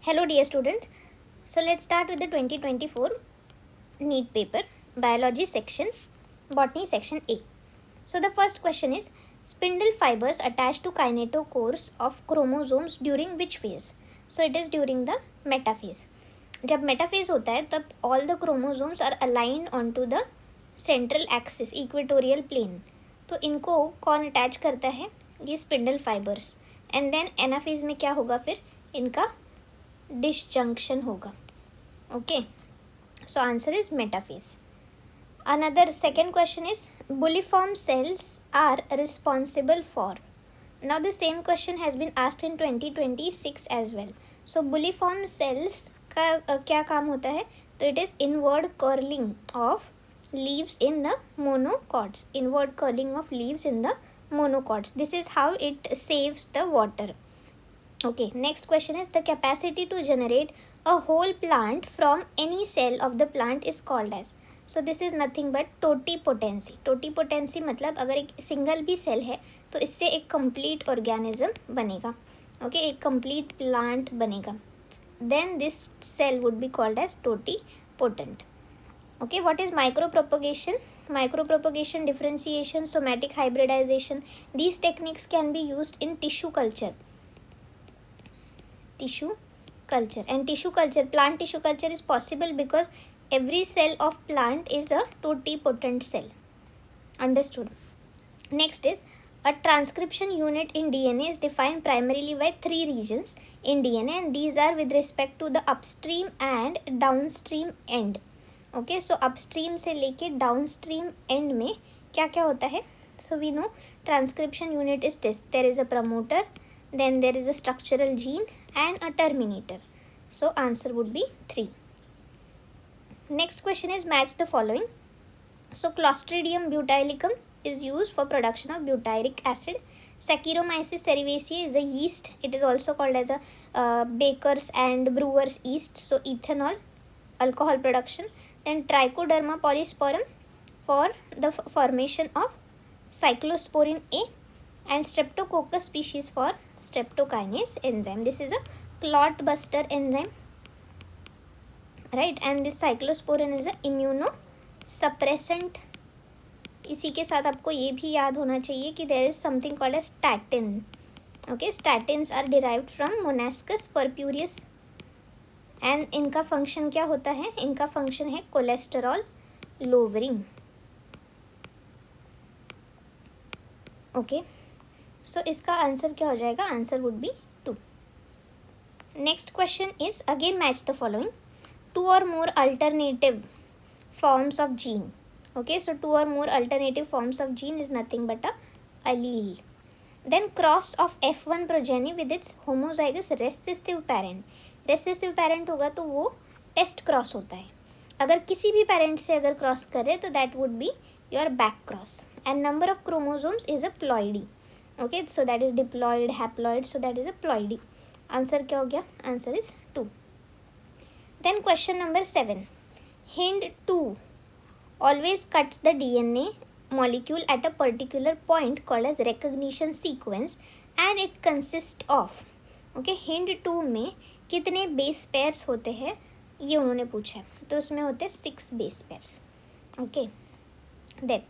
Hello dear students. So let's start with the 2024 NEET paper, Biology section, Botany section A. So the first question is, spindle fibers attached to kinetochores of chromosomes during which phase? So it is during the metaphase. जब metaphase होता है तब all the chromosomes are aligned onto the central axis, equatorial plane. तो इनको कौन attach करता है? ये spindle fibres. And then anaphase में क्या होगा? फिर इनका डिसजंक्शन होगा. Okay, so answer is metaphase. Another second question is, bulliform cells are responsible for. Now the same question has been asked in 2026 as well. So bulliform cells का क्या काम होता है? तो it is inward curling of leaves in the monocots. Inward curling of leaves in the monocots. This is how it saves the water. Okay, next question is, the capacity to generate a whole plant from any cell of the plant is called as. So this is nothing but totipotency. Totipotency मतलब अगर एक single भी cell है तो इससे एक complete organism बनेगा. Okay, एक कंप्लीट प्लांट बनेगा. Then this cell would be called as totipotent. Okay, what is micropropagation? Micropropagation, differentiation, somatic hybridization. These techniques can be used in tissue culture. Tissue culture. And tissue culture, plant tissue culture is possible because every cell of plant is a totipotent cell. Understood? Next is, a transcription unit in DNA is defined primarily by three regions in DNA, and these are with respect to the upstream and downstream end. Okay, so upstream से लेके downstream end में क्या क्या होता है? So we know transcription unit is this. There is a promoter, then there is a structural gene and a terminator. So answer would be 3. Next question is, match the following. So clostridium butylicum is used for production of butyric acid. Saccharomyces cerevisiae is a yeast. It is also called as a baker's and brewer's yeast. So ethanol, alcohol production. Then Trichoderma polysporum for the formation of cyclosporin A, and Streptococcus species for streptokinase enzyme. This is a clot buster enzyme, right? And this cyclosporin is a immunosuppressant. इसी के साथ आपको ये भी याद होना चाहिए कि there is something called as statin. Okay, statins are derived from monascus purpureus. And इनका फंक्शन क्या होता है? इनका फंक्शन है कोलेस्टेरॉल लोवरिंग. ओके, सो इसका आंसर क्या हो जाएगा? Answer would B 2. Next question is, again match the following. 2 or more alternative forms of gene. Okay, so 2 or more alternative forms of gene is nothing but a allele. Then cross of F1 progeny with its homozygous recessive parent. Recessive parent होगा तो वो test cross होता है. अगर किसी भी parent से अगर क्रॉस करे तो that would be your back cross. And number of chromosomes is a ploidy. Okay, so that is diploid, haploid, so that is a ploidy. Answer क्या हो गया? Answer is 2. Then question number 7. Hind 2 always cuts the DNA molecule at a particular point called as recognition sequence, and it consists of. okay, hind 2 में कितने base pairs होते हैं ये उन्होंने पूछा है. तो उसमें होते हैं 6 base pairs. Okay, then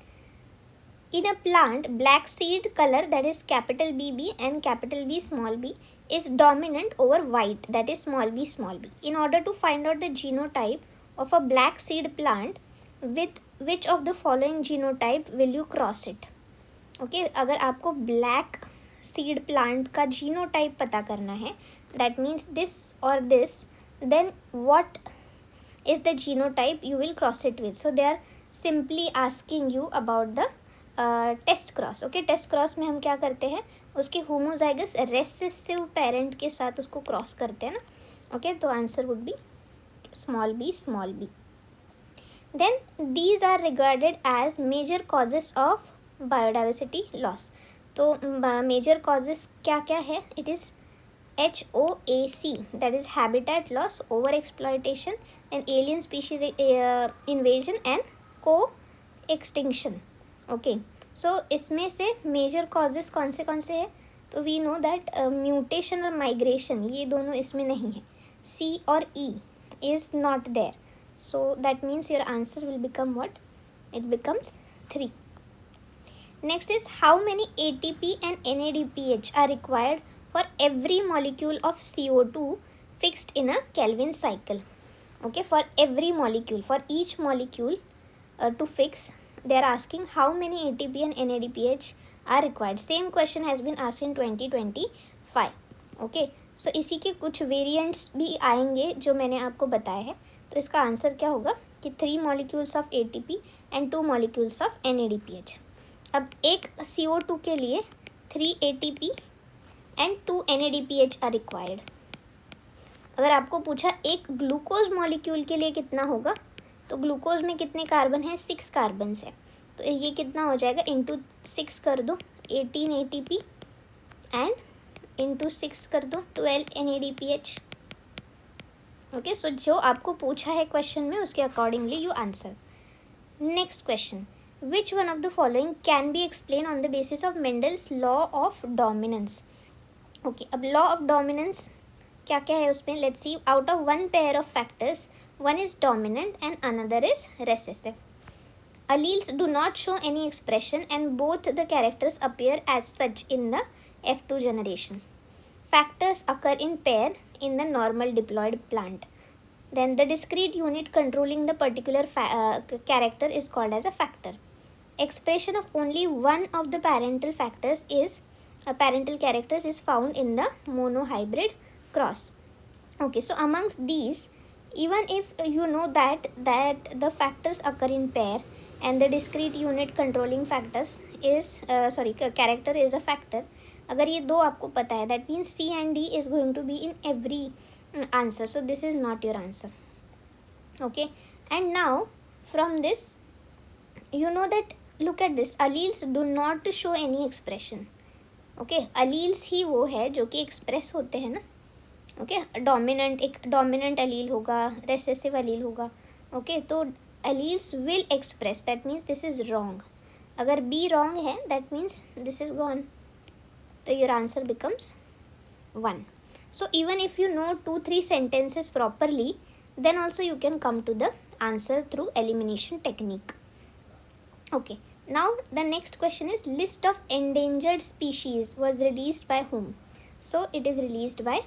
in a plant, black seed color, that is capital BB and capital B small b, is dominant over white, that is small b small b. In order to find out the genotype of a black seed plant, with which of the following genotype will you cross it? Okay, अगर आपको black seed plant का genotype पता करना है, that means this or this, then what is the genotype you will cross it with? So they are simply asking you about the test cross. okay, test cross में हम क्या करते हैं? उसके homozygous recessive parent के साथ उसको cross करते हैं ना. okay, तो answer would be small b small b. Then these are regarded as major causes of biodiversity loss. तो major causes क्या क्या है? It is HOAC, that is habitat loss, over exploitation, and alien species invasion and co-extinction. okay, so इसमें से major causes कौन से हैं? तो we know that mutation और migration ये दोनों इसमें नहीं है. C or E is not there. So that means your answer will become what? It becomes 3. Next is how many ATP and NADPH are required for every molecule of CO2 fixed in a Kelvin cycle. Okay, for every molecule, for each molecule to fix, they are asking how many ATP and NADPH are required. Same question has been asked in 2025. Okay, so इसी के कुछ variants भी आएंगे जो मैंने आपको बताया है. तो इसका आंसर क्या होगा कि 3 molecules of ATP and 2 molecules of NADPH. अब एक CO2 के लिए 3 ATP and 2 NADPH are required. अगर आपको पूछा एक ग्लूकोज मॉलिक्यूल के लिए कितना होगा, तो ग्लूकोज में कितने कार्बन है? 6 कार्बन्स है. तो ये कितना हो जाएगा? इंटू 6 कर दो 18 ATP एंड इंटू 6 कर दो 12 NADPH. ओके, सो जो आपको पूछा है क्वेश्चन में उसके accordingly you answer. Next question, which one of the following can be explain on the basis of Mendel's law of dominance. Okay, अब लॉ ऑफ डोमिनेंस क्या क्या है उसमें? Let's see. Out of one pair of factors, one is dominant and another is recessive. Alleles do not show any expression and both the characters appear as such in the F2 generation. Factors occur in pair in the normal diploid plant. Then the discrete unit controlling the particular character is called as a factor. Expression of only one of the parental characters is found in the monohybrid cross. Okay, so amongst these, even if you know that the factors occur in pair and the discrete unit controlling factors is character is a factor, अगर ये दो आपको पता है, that means C and D is going to be in every answer. So this is not your answer. Okay, and now from this you know that, look at this, alleles do not show any expression. Okay, alleles ही वो है जो कि express होते हैं ना. Okay, dominant, एक dominant allele होगा, recessive allele होगा. ओके, तो alleles will express, that means this is wrong. अगर बी रॉन्ग है that means this is gone. तो your answer becomes 1. So even if you know 2-3 sentences properly, then also you can come to the answer through elimination technique. Okay, now the next question is, list of endangered species was released by whom? So it is released by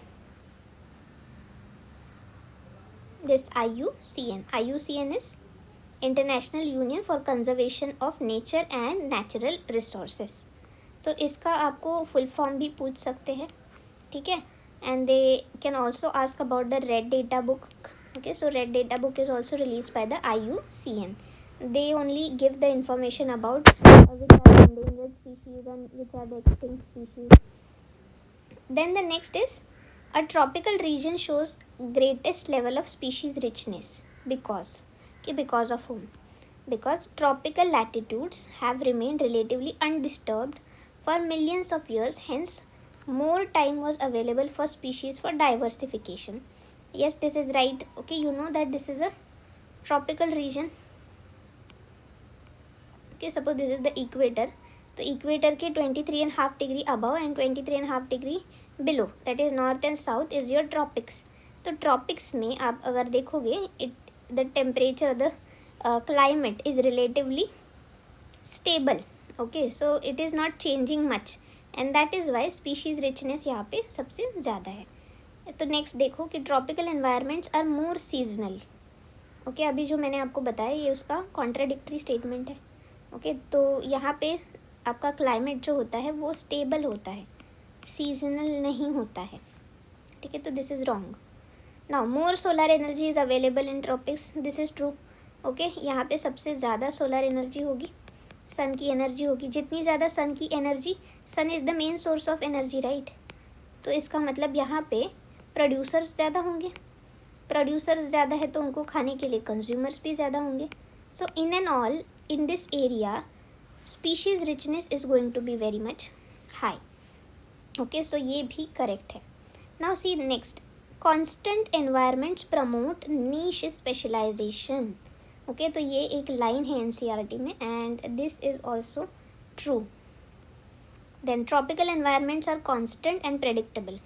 this IUCN. IUCN is International Union for Conservation of Nature and Natural Resources. तो इसका आपको full form भी पूछ सकते हैं, ठीक है. And they can also ask about the red data book. Okay, so red data book is also release by the IUCN. They only give the information about which are the endangered species and which are the extinct species. Then the next is, a tropical region shows greatest level of species richness because of whom? Because tropical latitudes have remained relatively undisturbed for millions of years, hence more time was available for species for diversification. Yes, this is right. Okay, you know that this is a tropical region. Okay, suppose this is the equator. तो equator के 23.5 degree above and 23.5 degree below, that is north and south, is your tropics. तो tropics में आप अगर देखोगे, the temperature, the climate is relatively stable. Okay, so it is not changing much and that is why species richness यहाँ पे सबसे ज़्यादा है. तो नेक्स्ट देखो कि tropical environments are more seasonal. Okay, अभी जो मैंने आपको बताया ये उसका कॉन्ट्राडिक्टरी स्टेटमेंट है. ओके, तो यहाँ पे आपका क्लाइमेट जो होता है वो स्टेबल होता है, सीजनल नहीं होता है, ठीक है. तो this is wrong. Now more solar energy is available in tropics, this is true. Okay, यहाँ पे सबसे ज़्यादा सोलर एनर्जी होगी, सन की एनर्जी होगी. जितनी ज़्यादा सन की energy, sun is the main source of energy, right. तो इसका मतलब यहाँ पे प्रोड्यूसर्स ज़्यादा होंगे. प्रोड्यूसर्स ज़्यादा है तो उनको खाने के लिए कंज्यूमर्स भी ज़्यादा होंगे. So in end all in this area species richness is going to be very much high. Okay, so ये भी correct है. Now see next, constant environments promote niche specialization. Okay, तो ये एक line है NCERT में and this is also true. Then tropical environments are constant and predictable.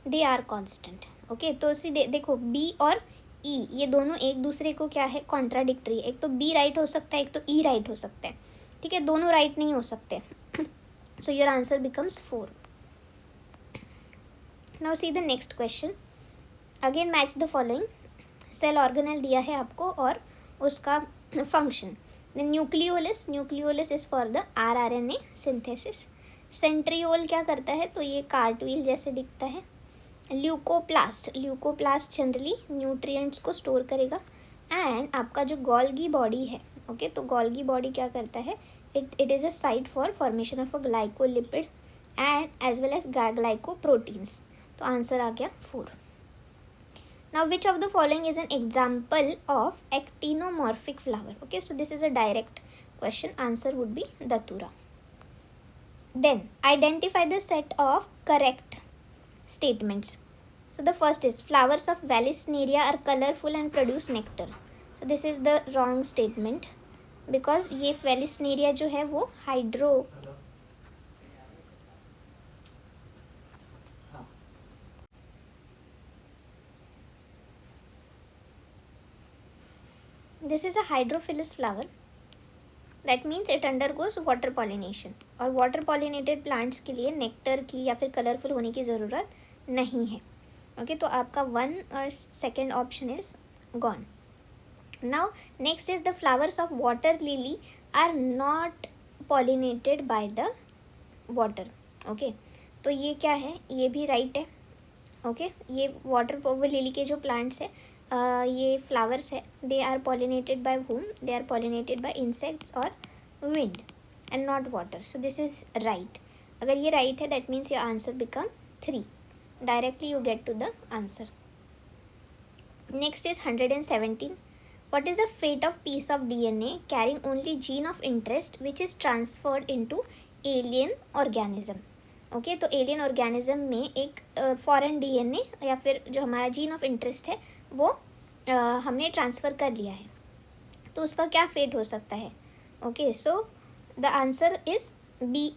They are constant. Okay, तो सीधे देखो बी और ई ये दोनों एक दूसरे को क्या है, कॉन्ट्राडिक्टरी। एक तो बी राइट हो सकता है, एक तो ई राइट हो सकता है, ठीक है, दोनों राइट नहीं हो सकते। So your answer becomes 4। Now see the next question, again match the following. Cell organelle दिया है आपको और उसका फंक्शन। The nucleolus is for the rRNA synthesis. Centriole क्या करता है, तो ये कार्टवील जैसे दिखता है। ल्यूकोप्लास्ट जनरली न्यूट्रिएंट्स को स्टोर करेगा। एंड आपका जो गोल्गी बॉडी है, ओके, तो गोल्गी बॉडी क्या करता है, it is a site for formation of a glycolipid and as well as glycoproteins. तो आंसर आ गया 4। Now which of the following is an example of actinomorphic flower? Okay, so this is a direct question, answer would be datura. Then identify the set of correct statements. So the first is flowers of Vallisneria are colorful and produce nectar. So this is the wrong statement because ये Vallisneria जो है वो this is a hydrophilous flower. That means it undergoes water pollination और water pollinated plants के लिए nectar की या फिर colorful होने की ज़रूरत नहीं है। ओके, तो आपका 1 और second option is gone. Now next is the flowers of water lily are not pollinated by the water. Okay, तो ये क्या है, ये भी राइट है। ओके, ये वाटर लिली के जो प्लांट्स है, ये फ्लावर्स है, they are pollinated by whom? They are pollinated by insects और wind and not water. So this is right. अगर ये राइट है that means your answer become 3. Directly you get to the answer. Next is 117. What is the fate of piece of DNA carrying only gene of interest which is transferred into alien organism? Okay, तो alien organism में एक foreign DNA या फिर जो हमारा gene of interest है वो हमने ट्रांसफ़र कर लिया है, तो उसका क्या फेट हो सकता है? Okay, so the answer is B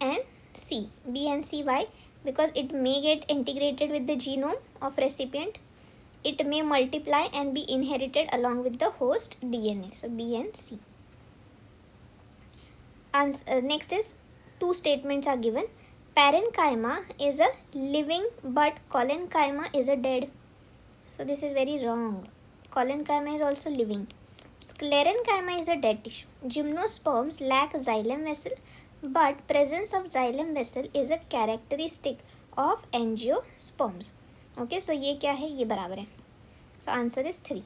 and C. Why? Because it may get integrated with the genome of recipient. It may multiply and be inherited along with the host DNA. So B and C. Next is 2 statements are given. Parenchyma is a living but collenchyma is a dead. So this is very wrong. Collenchyma is also living. Sclerenchyma is a dead tissue. Gymnosperms lack xylem vessel, but presence of xylem vessel is a characteristic of angiosperms. Okay, so ये क्या है, ये बराबर है. So answer is 3.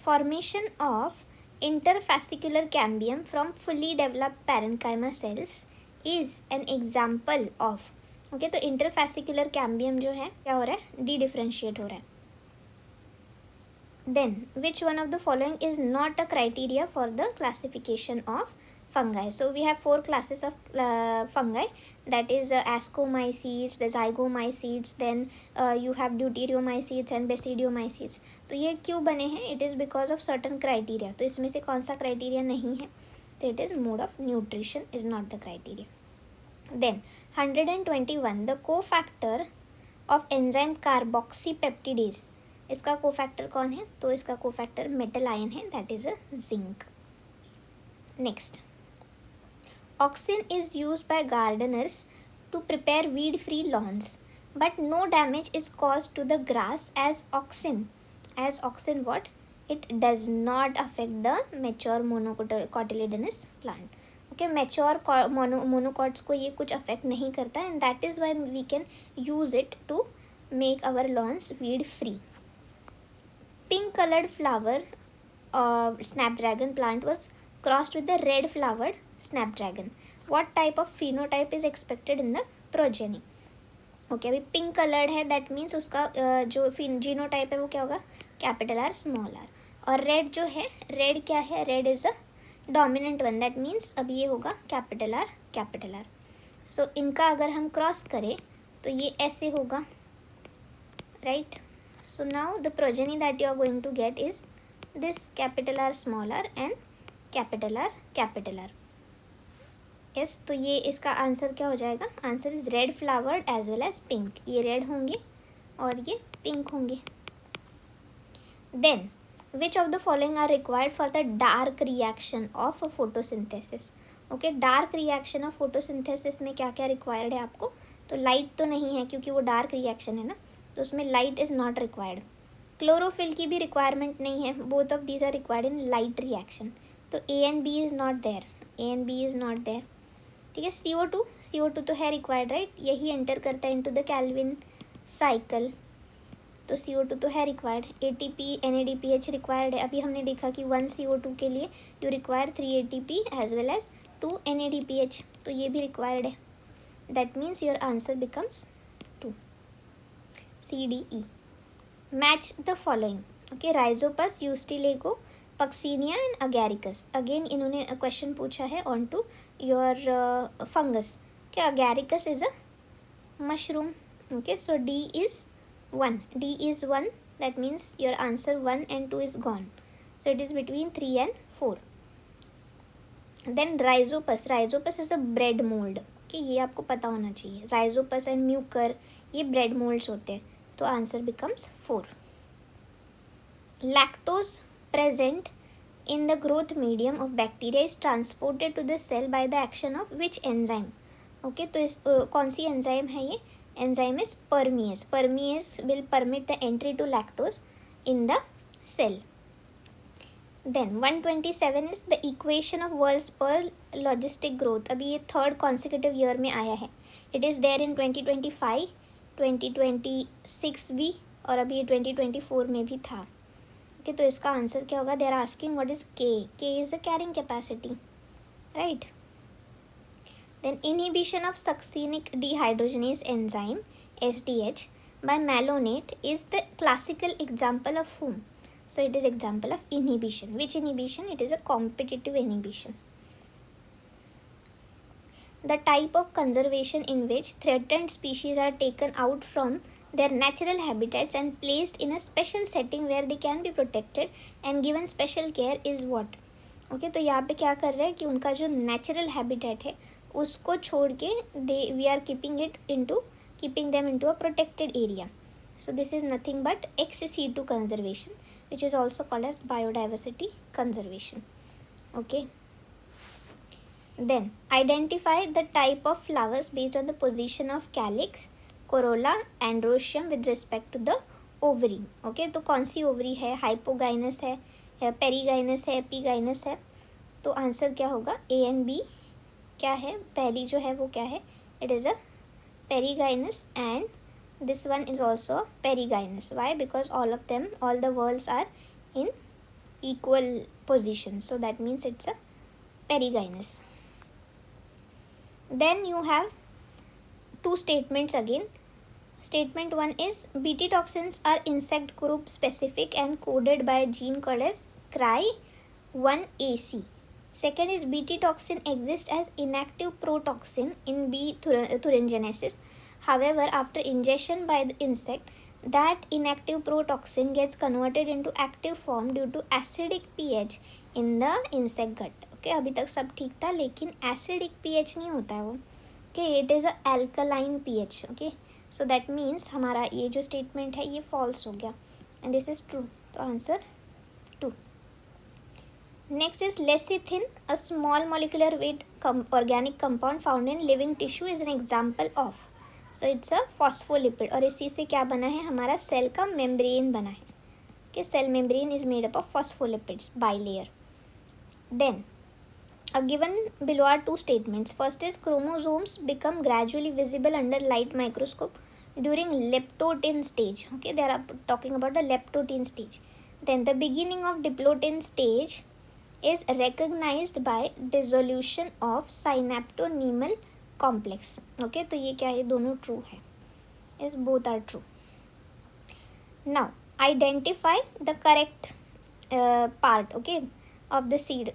Formation of interfascicular cambium from fully developed parenchyma cells is an example of. Okay, तो interfascicular cambium जो है क्या हो रहा है, de-differentiate हो रहा है. Then which one of the following is not a criteria for the classification of fungi? So we have 4 classes of fungi, that is ascomycetes, the zygomycetes, then you have deuteriomycetes and basidiomycetes. तो ये क्यों बने हैं? It is because of certain criteria. तो इसमें से कौन सा criteria नहीं है? तो it is mode of nutrition is not the criteria. Then 121, the cofactor of enzyme carboxypeptidase, इसका कोफैक्टर कौन है? तो इसका कोफैक्टर मेटल आयन है, that is a zinc. Next, auxin is used by gardeners to prepare weed free lawns, but no damage is caused to the grass as auxin what? It does not affect the mature monocotyledonous plant. Okay, mature monocots को ये कुछ affect नहीं करता, and that is why we can use it to make our lawns weed free. Pink colored flower snapdragon plant was crossed with the red flowered snapdragon. What type of phenotype is expected in the progeny? Okay, अभी pink coloured है, that means उसका जो genotype है वो क्या होगा? Capital R small R. और red जो है, रेड क्या है? Red is a dominant one, that means अब ये होगा कैपिटल आर. सो इनका अगर हम क्रॉस करें तो ये ऐसे होगा, right? So now the progeny that you are going to get is this capital R small r and capital R. Yes, तो ये इसका आंसर क्या हो जाएगा? Answer is red flowered as well as pink. ये रेड होंगे और ये पिंक होंगे. Then which of the following are required for the dark reaction of photosynthesis. Okay, dark reaction of photosynthesis में क्या क्या रिक्वायर्ड है आपको. तो लाइट तो नहीं है क्योंकि वो डार्क रिएक्शन है ना, तो उसमें light is not required. Chlorophyll की भी रिक्वायरमेंट नहीं है. Both of these are required in light reaction. तो A and B is not there. A and B is not there. ठीक है. CO2 तो है रिक्वायर्ड, राइट. यही एंटर करता है इनटू द कैल्विन साइकिल. तो CO2 तो है रिक्वायर्ड. ATP NADPH रिक्वायर्ड है. अभी हमने देखा कि 1 CO2 के लिए you require 3 ATP as well as 2 NADPH. तो ये भी रिक्वायर्ड है. That means your answer becomes 2. CDE. Match the following. Okay, Rhizopus, Ustilago, Puccinia and Agaricus. Again इन्होंने क्वेश्चन पूछा है ऑन टू योर फंगस. क्या Agaricus is a mushroom. Okay, so D is 1. D is 1. That means your answer 1 and 2 is gone. So it is between 3 and 4. Then rhizopus. Rhizopus is a bread mold. Okay, ये आपको पता होना चाहिए. Rhizopus and mucor ये bread molds होते हैं. तो answer becomes 4. Lactose present in the growth medium of bacteria is transported to the cell by the action of which enzyme. Okay, तो इस कौन सी एंजाइम है ये. Enzyme is permease. Permease will permit the entry to lactose in the cell. Then 127 is the equation of world's per logistic growth. अभी ये third consecutive year में आया है. It is there in 2025, 2026 भी, और अभी ये 2024 में भी था. Okay, तो इसका आंसर क्या होगा. they are asking what is K. K is the carrying capacity, right. Then inhibition of succinic dehydrogenase enzyme SDH by malonate is the classical example of whom. So it is example of inhibition. Which inhibition? It is a competitive inhibition. The type of conservation in which threatened species are taken out from their natural habitats and placed in a special setting where they can be protected and given special care is what. Okay, तो यहाँ पे क्या कर रहे हैं कि उनका जो नेचुरल हैबिटेट है उसको छोड़ के we are keeping them into a protected area. So this is nothing but XC2 conservation which is also called as biodiversity conservation. Okay, then identify the type of flowers based on the position of calyx, corolla, androecium with respect to the ovary. Okay, तो कौन सी ovary है. Hypogynous है, perigynous है, epigynous है. तो answer क्या होगा. A and B क्या है. पहली जो है वो क्या है. It is a perigynous and this one is also perigynous. Why. Because all of them, all the whorls are in equal position, so that means it's a perigynous. Then you have two statements again. Statement 1 is Bt toxins are insect group specific and coded by a gene called as Cry1AC. Second is Bt toxin exists as inactive protoxin in B. thuringiensis. However, after ingestion by the insect, that inactive protoxin gets converted into active form due to acidic pH in the insect gut. Okay, अभी तक सब ठीक था, लेकिन acidic pH नहीं होता है वो. Okay, it is a alkaline pH. Okay, so that means हमारा ये जो statement है ये false हो गया and this is true. तो answer 2. Next is lecithin, a small molecular weight organic compound found in living tissue is an example of. So it's a phospholipid. और इसी से क्या बना है. हमारा सेल का membrane बना है. Okay, cell membrane is made up of phospholipids bilayer. Then given below are two statements. First is chromosomes become gradually visible under light microscope during leptotin stage. Okay, they are talking about the leptotin stage. Then the beginning of diplotin stage is recognized by dissolution of synaptonemal complex. Okay, तो ये क्या है. दोनों true है. Is both are true. Now identify the correct part. Okay, of the seed.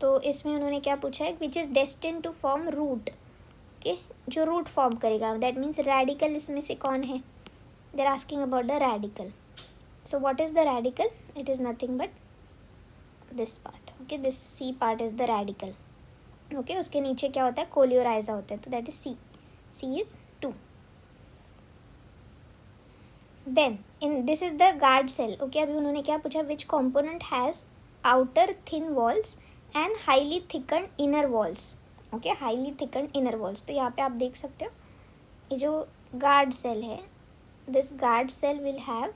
तो इसमें उन्होंने क्या पूछा है. Which is destine to form root. Okay, जो रूट फॉर्म करेगा. दैट मीन्स रेडिकल इसमें से कौन है. They are asking about the radicle. So what is the radicle. It is nothing but this part. Okay, this C part is the radicle. Okay, उसके नीचे क्या होता है. कोलियोराइजा होता है. तो that is C. C is 2. Then in this is the guard cell. Okay, अभी उन्होंने क्या पूछा, which component has outer thin walls and highly thicken inner walls. Okay, highly thicken inner walls. तो यहाँ पे आप देख सकते हो ये जो गार्ड सेल है, this guard cell will have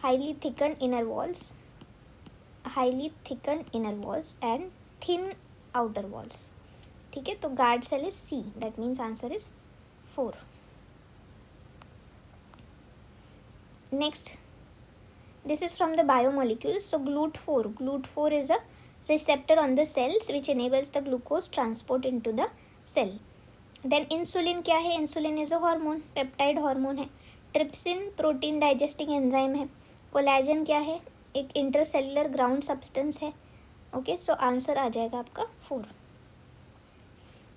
highly thicken inner walls, highly thicken inner walls and thin outer walls. ठीक है, तो guard cell is C, that means answer is 4. Next, this is from the biomolecules. So GLUT4 is a receptor on the cells which enables the glucose transport into the cell. Then insulin क्या है, insulin is a hormone, peptide hormone है. Trypsin protein digesting enzyme है. Collagen क्या है, एक intercellular ground substance है. Okay, so answer आ जाएगा आपका 4.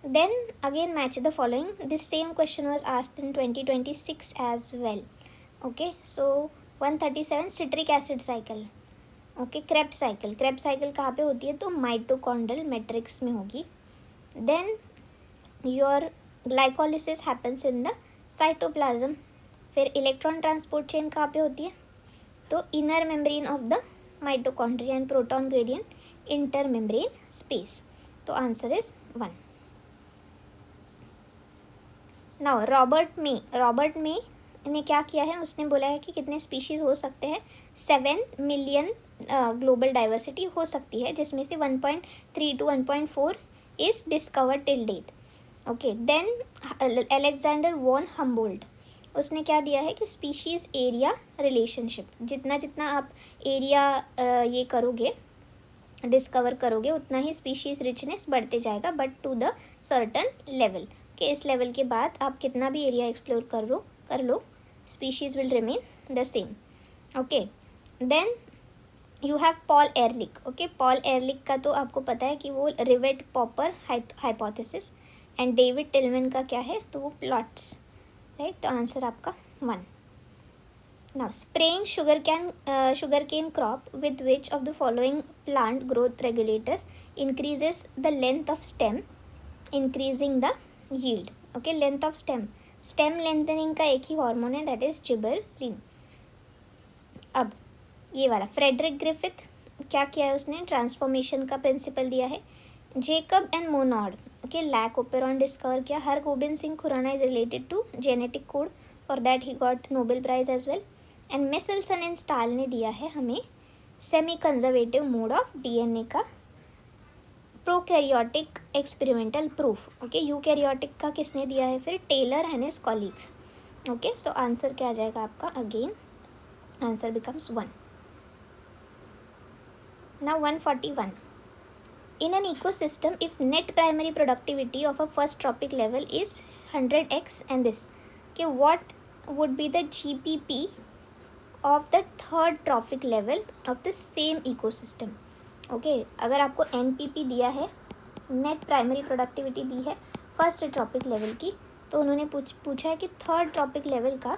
Then again match the following. This same question was asked in 2026 as well. Okay, so 137 citric acid cycle. Okay, Krebs cycle. Krebs cycle कहाँ पे होती है, तो माइटोकॉन्ड्रियल मैट्रिक्स में होगी. Then your glycolysis happens in the cytoplasm. फिर electron transport chain कहाँ पे होती है, तो inner membrane of the mitochondria and proton gradient inter membrane space. तो answer is 1. Now Robert May ने क्या किया है, उसने बोला है कि कितने स्पीशीज़ हो सकते हैं, 7 मिलियन ग्लोबल डाइवर्सिटी हो सकती है, जिसमें से 1.3 to 1.4 is discovered till date. Okay, then Alexander von Humboldt, उसने क्या दिया है कि स्पीशीज़ एरिया रिलेशनशिप, जितना जितना आप एरिया ये करोगे, डिस्कवर करोगे, उतना ही स्पीशीज़ रिचनेस बढ़ते जाएगा, but to the certain level, कि इस लेवल के बाद आप कितना भी एरिया एक्सप्लोर कर लो species will remain the same. Okay, then you have Paul Ehrlich. Okay, Paul Ehrlich का तो आपको पता है कि वो rivet popper hypothesis, and David Tilman का क्या है, तो वो प्लॉट्स, राइट. तो आंसर आपका 1. Now spraying sugar cane crop with which of the following plant growth regulators increases the length of stem increasing the yield. Okay, length of stem lengthening का एक ही हार्मोन है, दैट इज जिबरेलिन. अब ये वाला Frederick Griffith क्या किया है, उसने ट्रांसफॉर्मेशन का प्रिंसिपल दिया है. Jacob and Monod, okay, lac operon discover किया. Hargobind Singh Khorana is related to genetic code, for that he got Nobel prize as well. And Meselson and Stahl ने दिया है हमें semi conservative mode of DNA का prokaryotic experimental proof. Okay, eukaryotic का किसने दिया है, फिर Taylor and his colleagues. Okay, so answer क्या आ जाएगा आपका, again answer becomes 1. Now 141. In an ecosystem if net primary productivity of a first trophic level is 100x and this, कि what would be the GPP of the third trophic level of the same ecosystem. Okay, अगर आपको NPP दिया है, net primary productivity दी है first trophic level की, तो उन्होंने पूछा है कि थर्ड ट्रॉपिक लेवल का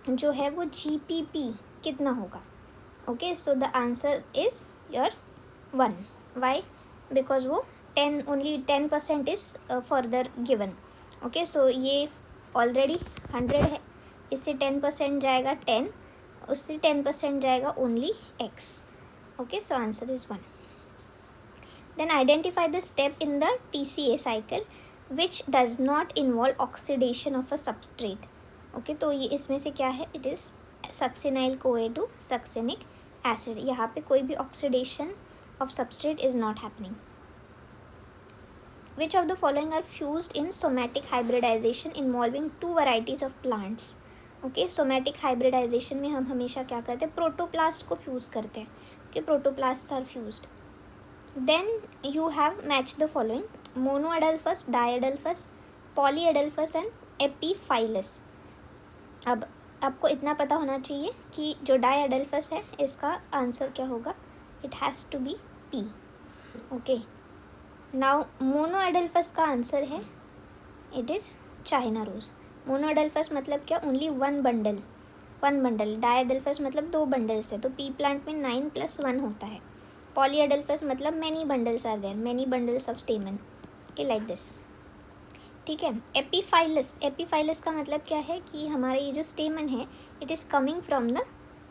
जो है वो जीपीपी कितना होगा. Okay, so the answer is your 1. Why, because वो 10% is further given. Okay, so ये ऑलरेडी 100 है, इससे 10% जाएगा 10, उससे 10% जाएगा only x. Okay, so answer is 1. Then identify the step in the TCA cycle which does not involve oxidation of a substrate. Okay, तो ये इसमें से क्या है, it is succinyl CoA to succinic acid. यहाँ पे कोई भी oxidation of substrate is not happening. Which of the following are fused in somatic hybridization involving 2 varieties of plants? Okay, somatic hybridization में हम हमेशा क्या करते हैं, प्रोटोप्लास्ट को फ्यूज़ करते हैं. Okay, protoplast are fused. Then you have match the following, monoadelphous, diadelphous, polyadelphous and epiphyllous. अब आपको इतना पता होना चाहिए कि जो डाईएडल्फस है इसका आंसर क्या होगा, it has to be P. Okay, now monoadelphous का आंसर है, it is China rose. Monoadelphous मतलब क्या, ओनली वन बंडल. डाईएडल्फस मतलब 2 बंडल्स है, तो पी प्लांट में 9+1 होता है. पॉलीएडल्फस मतलब many bundles are there, many bundles of stamen. Okay, like this. ठीक है। एपीफाइलस, एपीफाइलस का मतलब क्या है कि हमारा ये जो स्टेमन है it is coming from the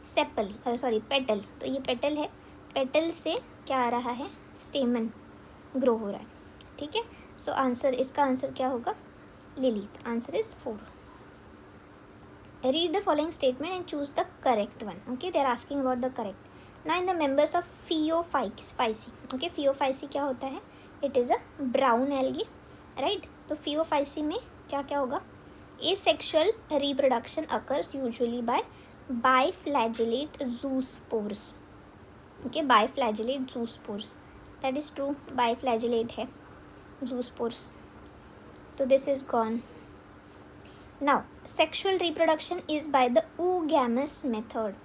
sepal, sorry petal, तो ये पेटल है, पेटल से क्या आ रहा है, स्टेमन ग्रो हो रहा है, ठीक है। सो आंसर, इसका आंसर क्या होगा, lily, answer is 4. Read the following statement and choose the correct one. Okay, they are asking about the correct. Now in the members of Phaeophyce. Okay, Phaeophyce क्या होता है, it is a brown algae, right? तो Phaeophyce में क्या क्या होगा, asexual reproduction occurs usually by biflagellate zoospores. Okay, biflagellate zoospores, that is true, biflagellate है zoospores, तो this is gone. Now sexual reproduction is by the oogamous method.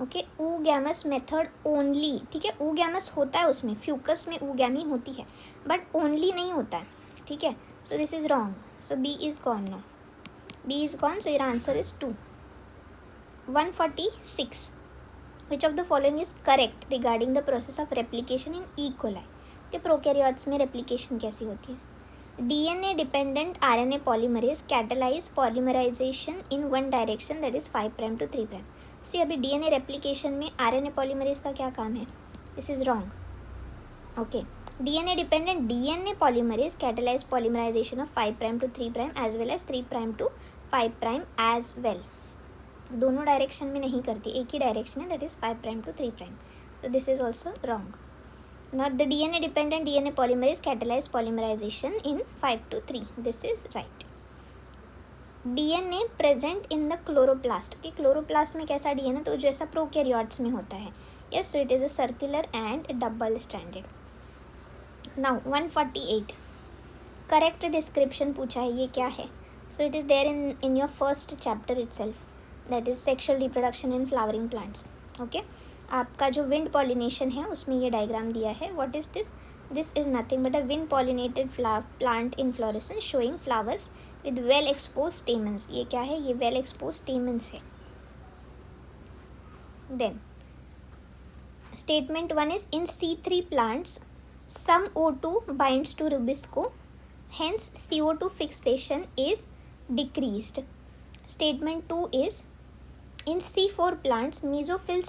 Okay, oogamous method only, ठीक है, oogamous होता है उसमें, Fucus में oogamie होती है बट only नहीं होता है, ठीक है। so this is wrong, so B is gone now, B is gone, so your answer is 2. 146. Which of the following is correct regarding the process of replication in E. coli? कि prokaryotes में replication कैसी होती है, DNA dependent RNA polymerase catalyze polymerization in one direction, that is 5 prime to 3 prime. See, अभी DNA replication में RNA polymerase का क्या काम है, this is wrong. Okay, DNA dependent DNA polymerase catalyze polymerization of 5 prime to 3 prime as well as 3 prime to 5 prime as well. दोनों direction में नहीं करती, एक ही डायरेक्शन है, that is 5 prime to 3 prime. So this is also wrong. Not the DNA dependent DNA polymerase catalyze polymerization in 5 to 3. This is right. DNA present in the chloroplast. कि chloroplast में कैसा DNA, तो जैसा prokaryotes में होता है. Yes, so it is a circular and double stranded. Now 148. Correct description पूछा है, ये क्या है? So it is there in your first chapter itself. That is sexual reproduction in flowering plants. Okay. आपका जो विंड पॉलिनेशन है उसमें ये डायग्राम दिया है. What is this, this is nothing but a wind pollinated plant inflorescence showing flowers with well expose stamens. ये क्या है, ये वेल एक्सपोज स्टेमन्स है. Then statement 1 is in C3 plants some O2 binds to rubisco, hence CO2 fixation is decreased. Statement 2 is in C4 plants, mesophyll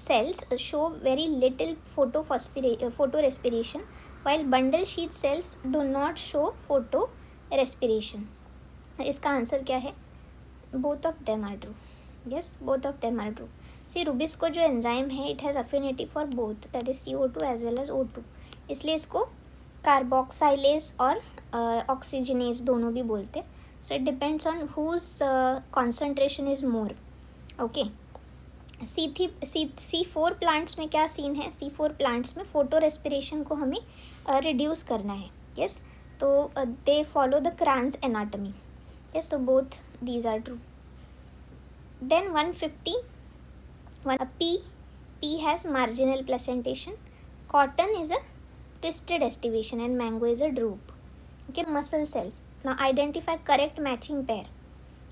cells show very little photorespiration, while bundle sheath cells do not show photorespiration. इसका answer क्या है, both of them are true. Yes, both of them are true. See, Rubisco जो enzyme है it has affinity for both, that is CO2 as well as O2, इसलिए इसको कार्बोक्साइलेज और oxygenase दोनों भी बोलते हैं. So it depends on whose concentration is more. Okay, C4 plants में क्या सीन है, C4 प्लांट्स में फोटो रेस्पिरेशन को हमें रिड्यूस करना है. यस, तो they follow the Kranz anatomy. Yes, तो both these are true. Then 151. P has marginal placentation, cotton is a twisted estivation and mango is a drupe. Okay, muscle cells. Now identify correct matching pair.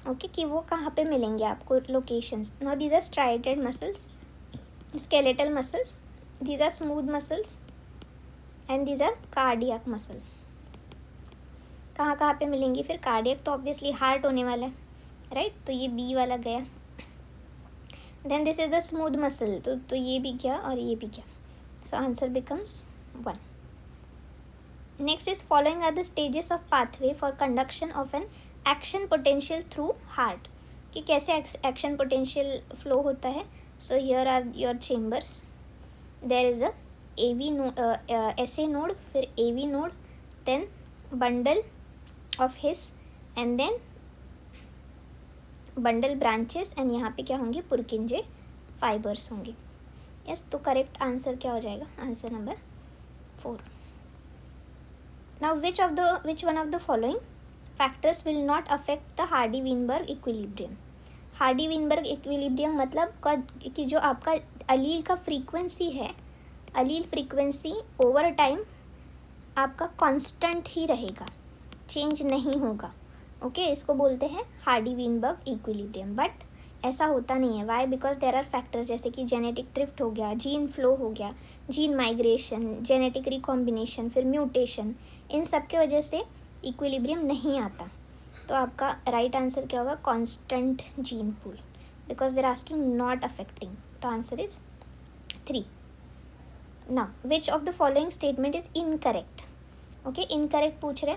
Okay, कि वो कहाँ पे मिलेंगे आपको locations. Now these are striated muscles, skeletal muscles, these are smooth muscles and these are cardiac muscle. कहाँ कहाँ पे मिलेंगी फिर, कार्डियक तो ऑब्वियसली हार्ट होने वाला है, राइट, तो ये बी वाला गया. Then this is the smooth muscle, तो ये भी गया और ये भी गया. So answer becomes 1. Next is following are the stages of pathway for conduction of an action potential through heart. कि कैसे एक्शन पोटेंशियल फ्लो होता है. So here are your chambers, there is a AV SA node, फिर AV node, then bundle of His and then bundle branches, and यहाँ पे क्या होंगे, पुरकिंजे fibres होंगे. यस, तो करेक्ट आंसर क्या हो जाएगा, answer number 4. Now which one of the following factors will not affect the Hardy-Weinberg equilibrium. Hardy-Weinberg equilibrium मतलब कि जो आपका अलील का फ्रीक्वेंसी है, अलील फ्रीक्वेंसी ओवर टाइम आपका कांस्टेंट ही रहेगा, चेंज नहीं होगा. ओके, इसको बोलते हैं Hardy-Weinberg equilibrium. बट ऐसा होता नहीं है. Why, because there are factors जैसे कि जेनेटिक थ्रिफ्ट हो गया, जीन फ्लो हो गया, जीन माइग्रेशन, जेनेटिक रिकॉम्बिनेशन, फिर म्यूटेशन, इन सब के वजह से इक्विलिब्रियम नहीं आता, तो आपका राइट आंसर क्या होगा, constant gene pool, because they're asking not affecting. The answer is 3. Now which of the following statement is incorrect. Okay, incorrect पूछ रहे.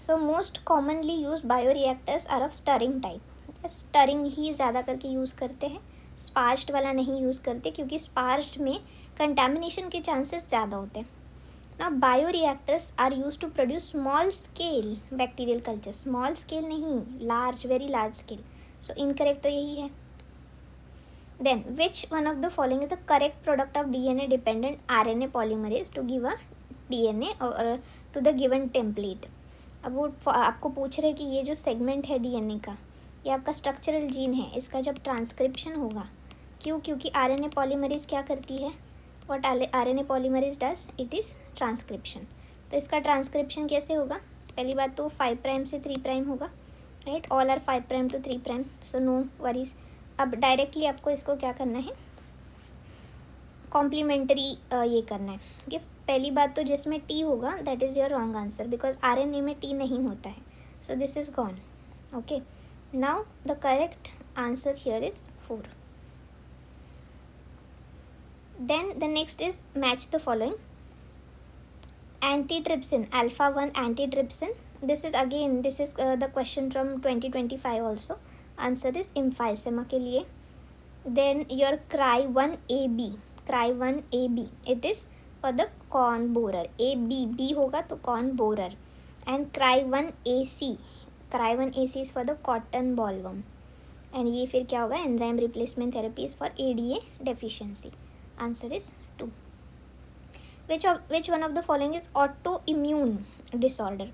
So most commonly use bioreactors are of stirring type. Stirring ही ज़्यादा करके use करते हैं, स्पार्ज्ड वाला नहीं use करते, क्योंकि स्पार्ज्ड में कंटेमिनेशन के चांसेस ज़्यादा होते हैं. Now bioreactors are used to produce small scale bacterial culture. Small scale नहीं, large, very large scale. So incorrect तो यही है. Then which one of the following is the correct product of DNA dependent RNA polymerase to give a DNA or to the given template. अब वो आपको पूछ रहे कि ये जो सेगमेंट है DNA का, ये आपका स्ट्रक्चरल जीन है, इसका जब ट्रांसक्रिप्शन होगा, क्यों, क्योंकि RNA पॉलीमरेज क्या करती है, what RNA polymerase does, it is transcription. तो इसका ट्रांसक्रिप्शन कैसे होगा, पहली बात तो 5 प्राइम से 3 प्राइम होगा, right, all are 5 prime to 3 prime, so no worries. अब डायरेक्टली आपको इसको क्या करना है, कॉम्प्लीमेंट्री ये करना है कि पहली बात तो जिसमें टी होगा that is your wrong answer, because RNA में टी नहीं होता है, सो this is gone. Okay, now the correct answer here is 4. Then the next is match the following. Antitrypsin, alpha 1 antitrypsin. This is the question from 2025 also. Answer is emphysema के लिए. Then your cry1AB, cry1AB, it is for the corn borer. B होगा तो corn borer. And cry1AC is for the cotton bollworm. And ये फिर क्या होगा, enzyme replacement therapy is for ADA deficiency. Answer is 2. Which one of the following is autoimmune disorder.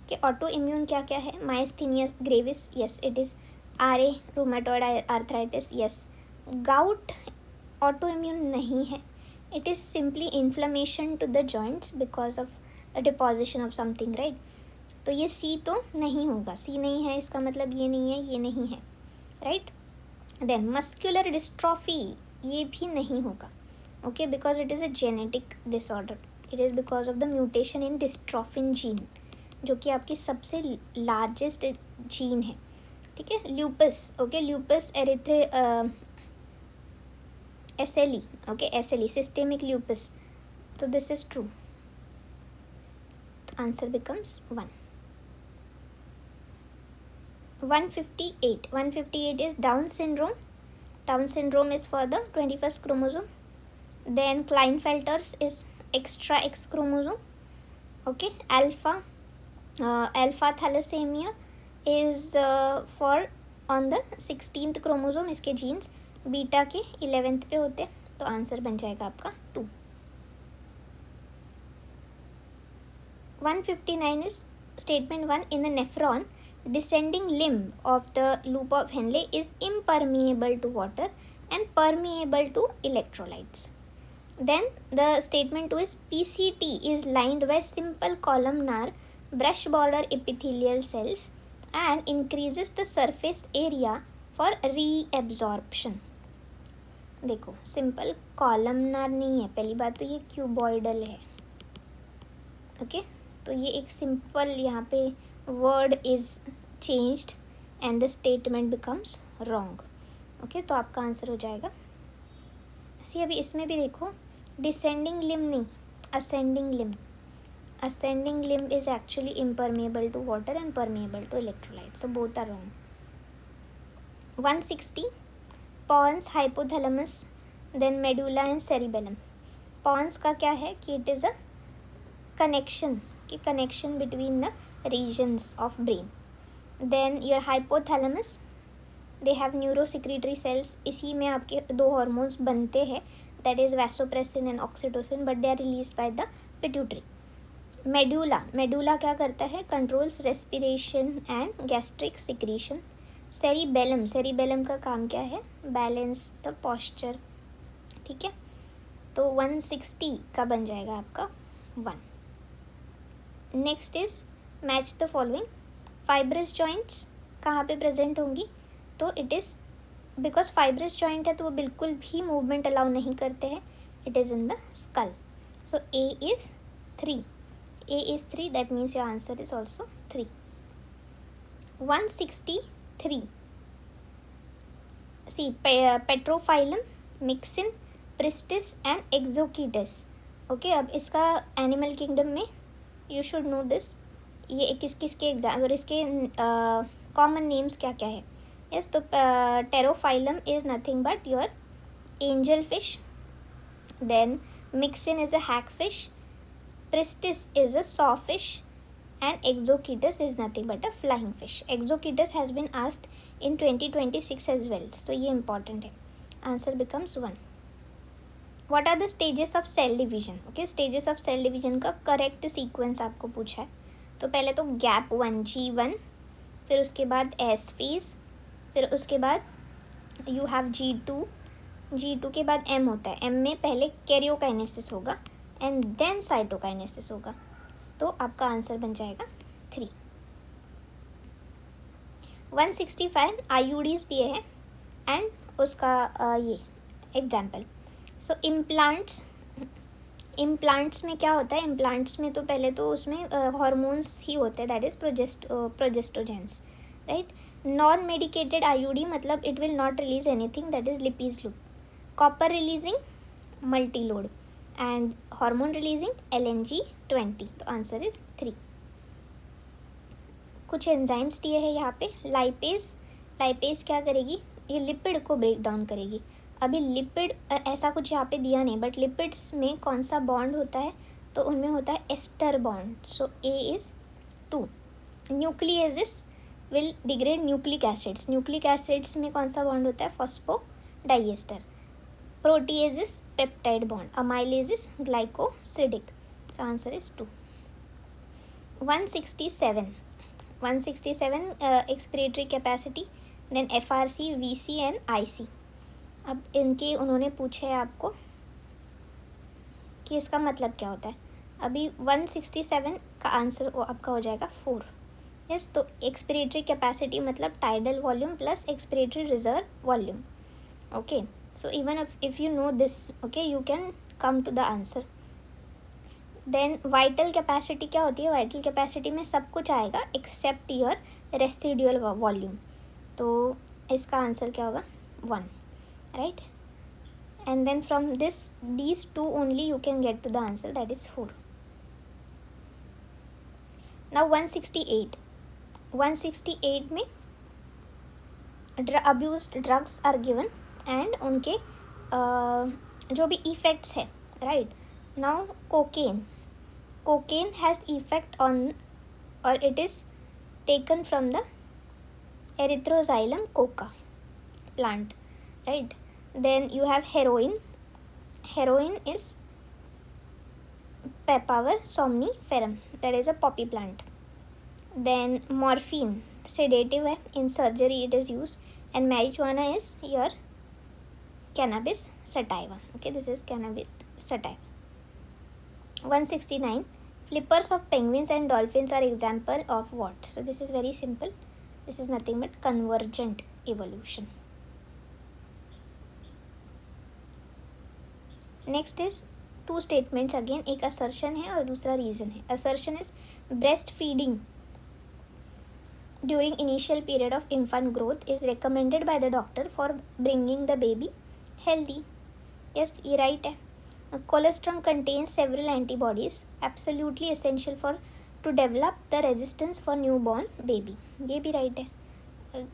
Okay, autoimmune क्या क्या है, myasthenia gravis, yes it is. RA, rheumatoid arthritis, yes. Gout autoimmune नहीं है, it is simply inflammation to the joints because of a deposition of something, right. तो ये C तो नहीं होगा, C नहीं है, इसका मतलब ये नहीं है, ये नहीं है, right. Then muscular dystrophy, ये भी नहीं होगा, okay, because it is a genetic disorder. It is because of the mutation in dystrophin gene, जो कि आपकी सबसे लार्जेस्ट जीन है, ठीक है. lupus, okay, lupus SLE, okay, SLE, systemic lupus, so this is true. The answer becomes 1. 158 is Down syndrome. Down syndrome is for the 21st chromosome. Then Klinefelter's is extra X chromosome. Okay, alpha thalassemia is for on the 16th chromosome. इसके genes beta के 11th पे होते हैं, तो answer बन जाएगा आपका 2. 159 is statement 1. In the nephron, descending limb of the loop of Henle is impermeable to water and permeable to electrolytes. Then the statement 2 is PCT is lined by simple columnar brush border epithelial cells and increases the surface area for reabsorption. देखो, simple columnar नहीं है, पहली बात तो ये cuboidal है, okay. तो ये एक सिंपल यहाँ पे word is changed and the statement becomes wrong, okay. तो आपका आंसर हो जाएगा सी. अभी इसमें भी देखो, डिसेंडिंग लिम्ब नहीं, ascending limb. Ascending limb is actually impermeable to water and permeable to electrolyte, so both are wrong. 160 pons, hypothalamus, then medulla and cerebellum. Pons का क्या है कि it is a connection between the regions of brain. Then your hypothalamus, they have neurosecretory cells. इसी में आपके 2 hormones बनते हैं, that is vasopressin and oxytocin, but they are released by the pituitary. Medulla क्या करता है, controls respiration and gastric secretion. cerebellum का काम क्या है, balance the posture, ठीक है. तो 160 का बन जाएगा आपका 1. Next is match the following. Fibrous joints कहाँ पे प्रेजेंट होंगी, तो it is because fibrous joint है तो वो बिल्कुल भी मूवमेंट अलाउ नहीं करते हैं, it is in the skull. So A is 3. A is 3, that means your answer is also 3. 163. See, Petrophyllum, Myxin, Pristis and Exochetus. Okay, अब इसका एनिमल किंगडम में यू शुड नो दिस, ये किस किस के एग्जाम और इसके कॉमन नेम्स क्या क्या है. यस, तो Pterophyllum is nothing but your angel fish. Then Myxine is a hag fish, Pristis is a saw fish and Exochetus is nothing but a flying fish. Exochetus has been asked in 2026 as well, so ये important है. Answer becomes 1. What are the stages of cell division? Okay, stages of cell division का correct sequence आपको पूछा है. तो पहले तो gap 1 G1, फिर उसके बाद S phase, फिर उसके बाद you have G2. G2 के बाद M होता है. M में पहले कैरियोकाइनेसिस होगा and then साइटोकाइनेसिस होगा. तो आपका आंसर बन जाएगा 3. 165 आईयूडीज दिए हैं एंड उसका ये एग्जाम्पल. सो इम्प्लांट्स में क्या होता है. इम्प्लांट्स में तो पहले तो उसमें हॉर्मोन्स ही होते हैं, that is progestogens, right. Non medicated IUD मतलब it will not release anything, that is Lippes loop. Copper releasing multi load and hormone releasing LNG20. तो आंसर इज 3. कुछ एंजाइम्स दिए हैं यहाँ पे. लाइपेज क्या करेगी, ये लिपिड को ब्रेक डाउन करेगी. अभी लिपिड ऐसा कुछ यहाँ पे दिया नहीं, बट लिपिड्स में कौन सा बॉन्ड होता है, तो उनमें होता है ester bond. So A is 2. Nucleases will degrade nucleic acids. Nucleic acids में कौन सा बॉन्ड होता है, phosphodiester. Proteases peptide bond. Amylases glycosidic. So answer is 2. 167 expiratory capacity, then FRC, VC and IC. अब इनके उन्होंने पूछे है आपको कि इसका मतलब क्या होता है. अभी 167 का आंसर आपका हो जाएगा 4. यस, तो एक्सपिरेटरी कैपेसिटी मतलब tidal volume plus expiratory reserve volume. Okay, so even if you know this, okay, you can come to the answer. then vital capacity क्या होती है. vital capacity में सब कुछ आएगा except your residual volume. तो इसका आंसर क्या होगा, 1, right. and then from these two only you can get to the answer, that is 4. now 168 में abused drugs are given and उनके जो भी इफ़ेक्ट्स है, right. Now cocaine has effect on और it is taken from the Erythroxylum coca plant, right. Then you have heroin is Papaver somniferum, that is a poppy plant. Then morphine sedative है, in surgery it is used. And marijuana is your cannabis sativa. Okay, this is cannabis sativa. 169 flippers of penguins and dolphins are example of what? So this is very simple. This is nothing but convergent evolution. next is two statements again. एक assertion है और दूसरा reason है. assertion is breastfeeding during initial period of infant growth is recommended by the doctor for bringing the baby healthy. yes, ये right है. colostrum contains several antibodies absolutely essential for to develop the resistance for newborn baby. ये भी right है,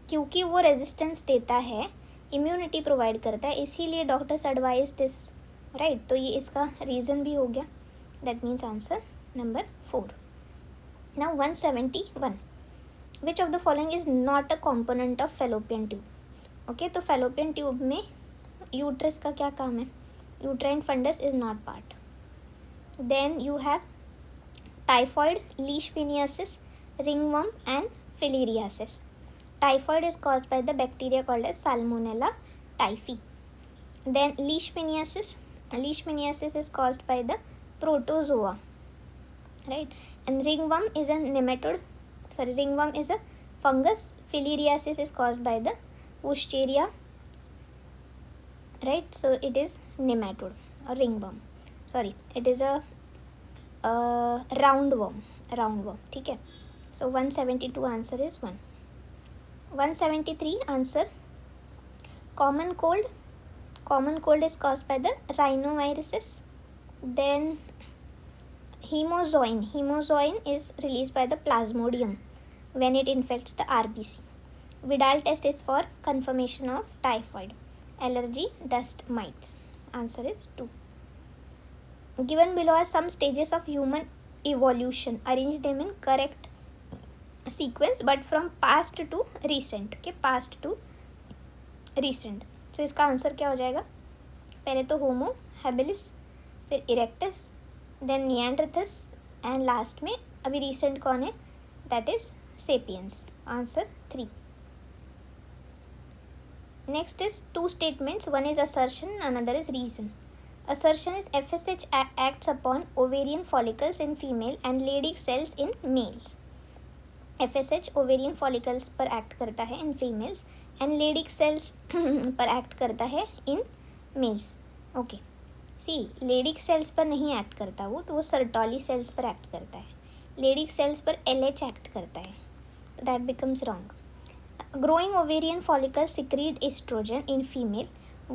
क्योंकि वो resistance देता है, immunity provide करता है, इसीलिए doctors advise this, right. तो ये इसका reason भी हो गया. that means answer number 4. now 171 which of the following is not a component of fallopian tube? okay, तो fallopian tube में यूट्रस का क्या काम है, uterine fundus is not part. Then you have typhoid, leishmaniasis, ringworm and filariasis. Typhoid is caused by the bacteria called as Salmonella typhi. Then leishmaniasis is caused by the protozoa, right. and ringworm is a fungus. Filariasis is caused by the Wusteria, right. so it is nematode or ringworm. it is a round worm, ठीक है. सो 172 answer is 1. 173 answer, common cold is caused by the rhinoviruses. Then hemozoin is released by the plasmodium when it infects the RBC. Vidal test is for confirmation of typhoid. Allergy, dust mites. Answer is 2. Given below are some stages of human evolution. Arrange them in correct sequence but from past to recent. Okay, past to recent. So इसका answer क्या हो जाएगा? पहले तो Homo habilis, फिर erectus, then निएंडरथस and last में अभी recent कौन है? That is sapiens. Answer 3. Next is two statements. One is assertion, another is reason. Assertion is FSH acts upon ovarian follicles in female and Leydig cells in males. FSH ovarian follicles पर act करता है in females and Leydig cells पर act करता है in males. Okay. See, Leydig cells पर नहीं act करता वो, तो वो Sertoli cells पर act करता है. Leydig cells पर LH act करता है. That becomes wrong. Growing ovarian follicles secrete estrogen in female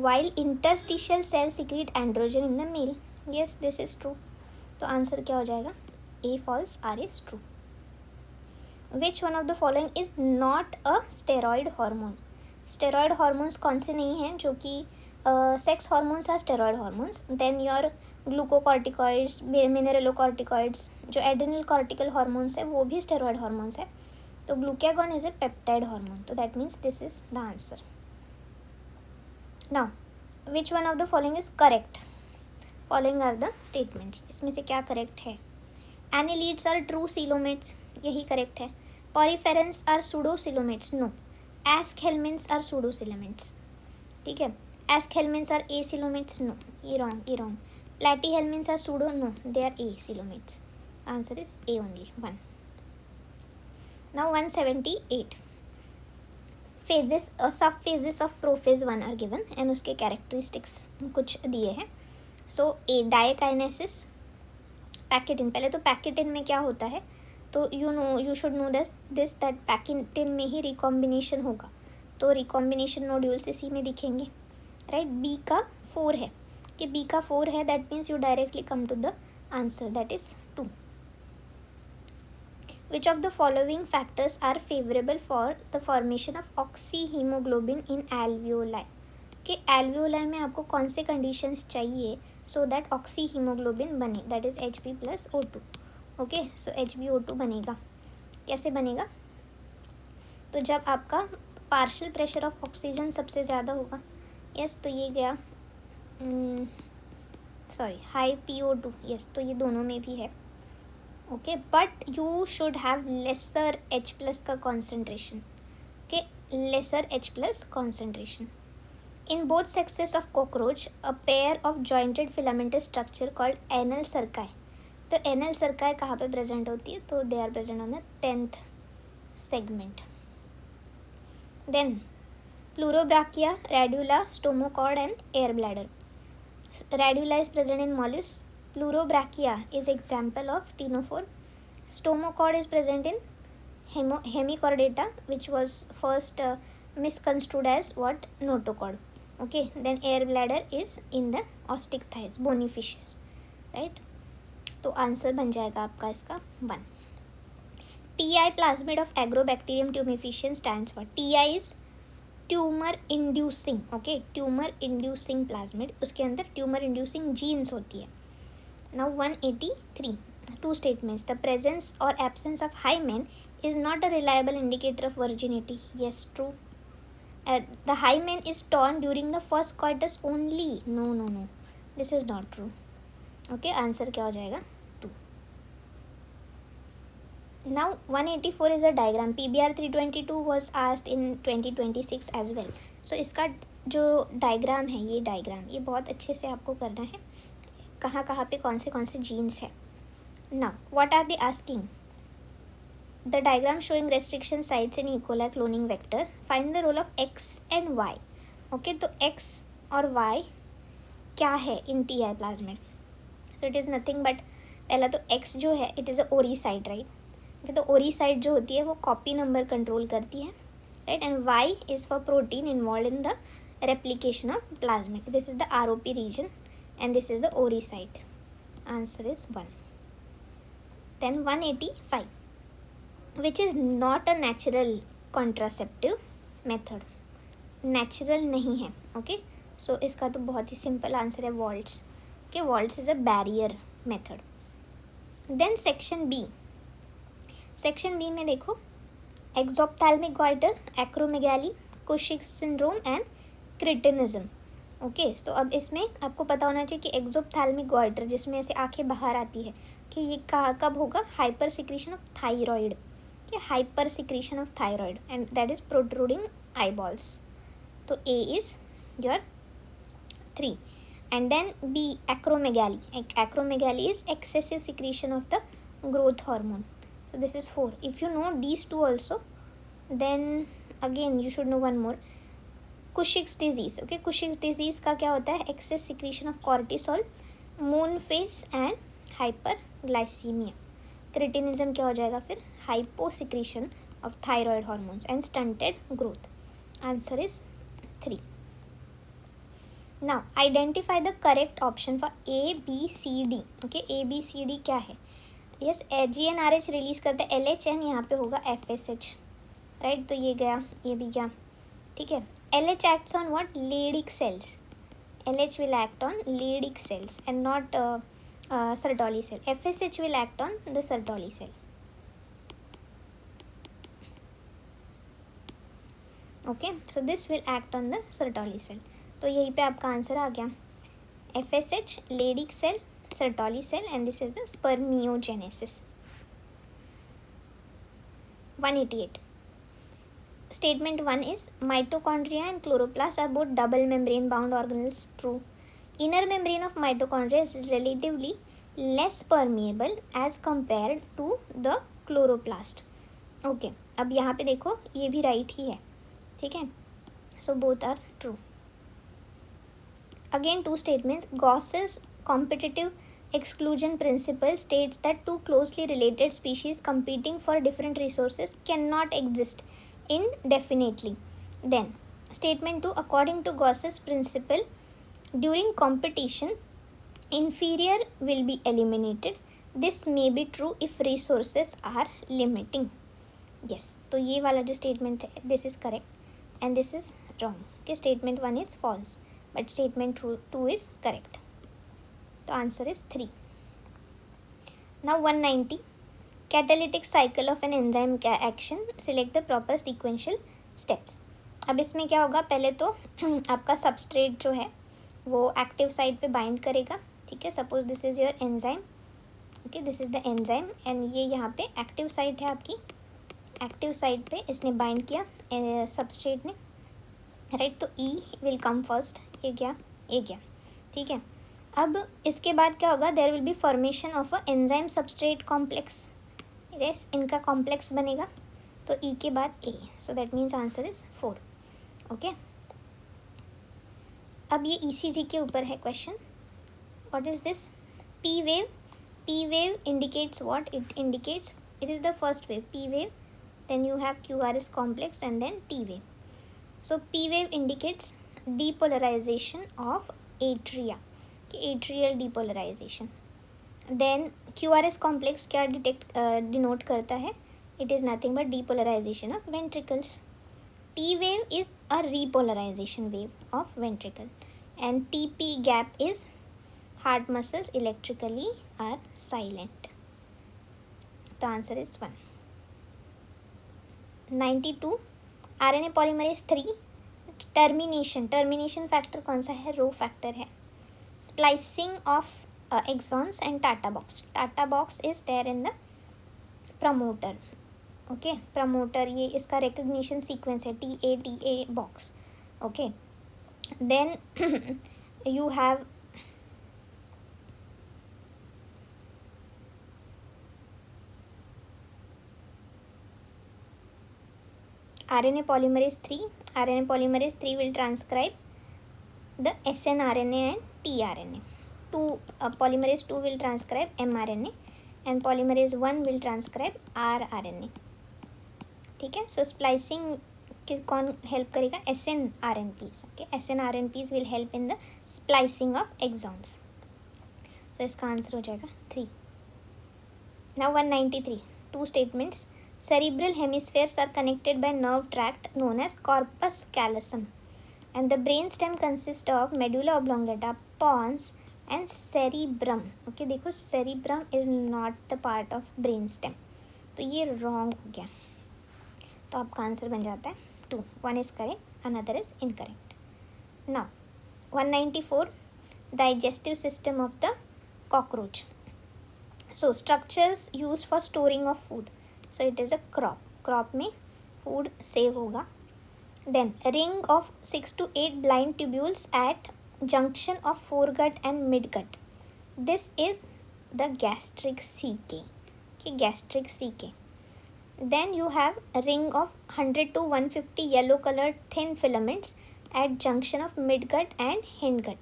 while interstitial cells secrete androgen in the male. Yes, this is true. तो आंसर क्या हो जाएगा? A false, R is true. Which one of the following is not a steroid hormone? Steroid hormones कौन से नहीं हैं जो कि sex hormones are steroid hormones. Then your glucocorticoids, mineralocorticoids, जो adrenal cortical hormones है वो भी steroid hormones है. तो glucagon is a peptide hormone. So that means this is the answer. Now, which one of the following is correct? Following are the statements. इसमें से क्या correct है? Annelids are true coelomates. यही correct है. Poriferans are pseudocoelomates. No. Aschelminthes are pseudocoelomates. ठीक है. Aschelminthes are acoelomates. No. ये wrong. Platyhelminths are pseudo. No. They are acoelomates. Answer is A only. 1. Now 178 phases or sub phases of prophase 1 are given and उसके characteristics कुछ दिए हैं. So A diakinesis, pachytene. पहले तो pachytene में क्या होता है तो you should know this that pachytene में ही रिकॉम्बिनेशन होगा, तो रिकॉम्बिनेशन नोड्यूल्स इसी में दिखेंगे, राइट. B का 4 है कि B का 4 है, that means you directly come to the answer, that is 2. Which of the following factors are favorable for the formation of oxyhemoglobin in alveoli? कि alveoli में आपको कौन से conditions चाहिए so that oxyhemoglobin बने, that is Hb plus O2. Okay, so HbO2 बनेगा. कैसे बनेगा? तो जब आपका पार्शियल प्रेशर ऑफ ऑक्सीजन सबसे ज़्यादा होगा. यस, तो ये गया हाई PO2. यस, तो ये दोनों में भी है. Okay, but you should have lesser H plus का concentration. Okay, lesser H plus concentration. In both sexes of cockroach a pair of jointed filamentous structure called anal cerci. तो anal cerci कहाँ पे प्रेजेंट होती है? तो they are present on the 10th segment. Then Pleurobrachia, radula, stomochord and air bladder. Radula is present in mollusc. Pleurobrachia is example of ctenophore. Stomochord is present in Hemichordata, which was first misconstrued as what? Notochord. Okay, then air bladder is in the osteichthyes, bony fishes, right? तो answer बन जाएगा आपका इसका 1. TI plasmid of Agrobacterium tumefaciens stands for. TI is tumour inducing. Okay, tumour inducing plasmid, उसके अंदर tumour inducing jeans होती है. Now 183. Two statements. The presence or absence of hymen is not a reliable indicator of virginity. Yes, true. The hymen is torn during the first coitus only. No. This is not true. Okay, answer क्या हो जाएगा? 2. Now 184 is a diagram. PBR 322 was asked in 2026 as well. So इसका जो diagram है, ये diagram ये बहुत अच्छे से आपको करना है. कहाँ पे कौन से जीन्स है. Now what are they asking? The diagram showing restriction sites in E coli cloning vector. Find the role of X and Y. Okay, तो एक्स और वाई क्या है in TI plasmid? So it is nothing but पहला तो x जो है it is अ ओरी site, right. तो ओरी साइट जो होती है वो कॉपी नंबर कंट्रोल करती है, right. And Y is for protein involve in the replication of plasmid. This is the ROP region and this is the ORI site. Answer is 1. Then 185, which is not a natural contraceptive method. Natural नहीं है, okay. So इसका तो बहुत ही simple answer है Waltz. Okay, Waltz is a barrier method. Then section B. Section B में देखो exophthalmic goiter, acromegaly, Cushing's syndrome and cretinism. Okay, तो अब इसमें आपको पता होना चाहिए कि एक्सोप्थैल्मिक गॉइटर जिसमें ऐसे आंखें बाहर आती है कि ये कब होगा, हाइपर सिक्रीशन ऑफ थायराइड, कि hyper secretion of thyroid and that is protruding eye balls. तो A is your 3 and then B acromegaly. Acromegaly is excessive secretion of the growth hormone, so this is 4। If you know these two also then again you should know one more, Cushing's disease. Okay, Cushing's disease का क्या होता है, excess secretion of cortisol, moon face and hyper glycaemia. Cretinism क्या हो जाएगा फिर, hypo secretion of thyroid hormones and stunted growth. Answer is 3। Now identify the correct option for A B C D. Okay, A B C D क्या है, yes GnRH release करता है LH and यहाँ पे होगा FSH, राइट। तो ये गया, ये भी गया, ठीक है। LH acts on what, Leydig cells. LH will act on Leydig cells and not Sertoli cell. FSH will act on the Sertoli cell. Okay, so this will act on the Sertoli cell. तो यहीं पे आपका answer आ गया, FSH, Leydig cell, Sertoli cell and this is the spermiogenesis. 188. Statement 1 is mitochondria and chloroplast are both double membrane bound organelles. True. Inner membrane of mitochondria is relatively less permeable as compared to the chloroplast. Okay, अब यहाँ पे देखो ये भी right ही है, ठीक है। So both are true. Again two statements. Gauss's competitive exclusion principle states that two closely related species competing for different resources cannot exist indefinitely. Then statement 2, according to Gauss's principle, during competition inferior will be eliminated. This may be true if resources are limiting. Yes, तो ये वाला जो statement है this is correct and this is wrong. Okay, statement 1 is false but statement 2 is correct. तो answer is 3. Now 190, catalytic cycle of an enzyme action, select the proper sequential steps. अब इसमें क्या होगा, पहले तो आपका सबस्ट्रेट जो है वो एक्टिव साइट पे बाइंड करेगा, ठीक है। Suppose this is your enzyme, okay, this is the enzyme and ये यहाँ पे एक्टिव साइट है आपकी, एक्टिव साइट पे इसने बाइंड किया सबस्ट्रेट ने, राइट। तो ई विल कम फर्स्ट, ये गया, ठीक है। अब इसके बाद क्या होगा, there will be formation of a enzyme substrate complex, yes इनका कॉम्प्लेक्स बनेगा, तो ई के बाद A, so that means answer is 4। Okay, अब ये ECG के ऊपर है question. What is this, P wave indicates what, it indicates, it is the first wave, P wave, then you have QRS complex and then T wave. So P wave indicates depolarization of atria, atrial depolarization. Then QRS complex क्या denote करता है, it is nothing but depolarization of ventricles. T wave is a repolarization wave of ventricle and TP gap is heart muscles electrically are silent. The answer is 1. 92, RNA polymerase 3 termination factor कौन सा है, rho factor है। Splicing of exons and Tata box is there in the promoter. Okay, promoter ये इसका recognition sequence है TA box. Okay, then you have RNA polymerase 3. RNA polymerase 3 will transcribe the snRNA and tRNA. polymerase 2 will transcribe mRNA and polymerase 1 will transcribe rRNA. ठीक है. So splicing कौन help करेगा? SNRNPs. Okay, SNRNPs will help in the splicing of exons. So इसका answer हो जाएगा 3. Now 193. 2 statements. Cerebral hemispheres are connected by nerve tract known as corpus callosum, and the brainstem consists of medulla oblongata, pons, and cerebrum. Okay, देखो cerebrum is not the part of brainstem, तो ये wrong हो गया. तो आपका answer बन जाता है 2. 1 is correct, another is incorrect. Now 194. Digestive system of the cockroach. So structures used for storing of food. So it is a crop. Crop में food save होगा. Then ring of 6 to 8 blind tubules at junction of foregut and midgut. This is the gastric caeca. Okay, gastric caeca. Then you have a ring of 100 to 150 yellow colored thin filaments at junction of midgut and hindgut.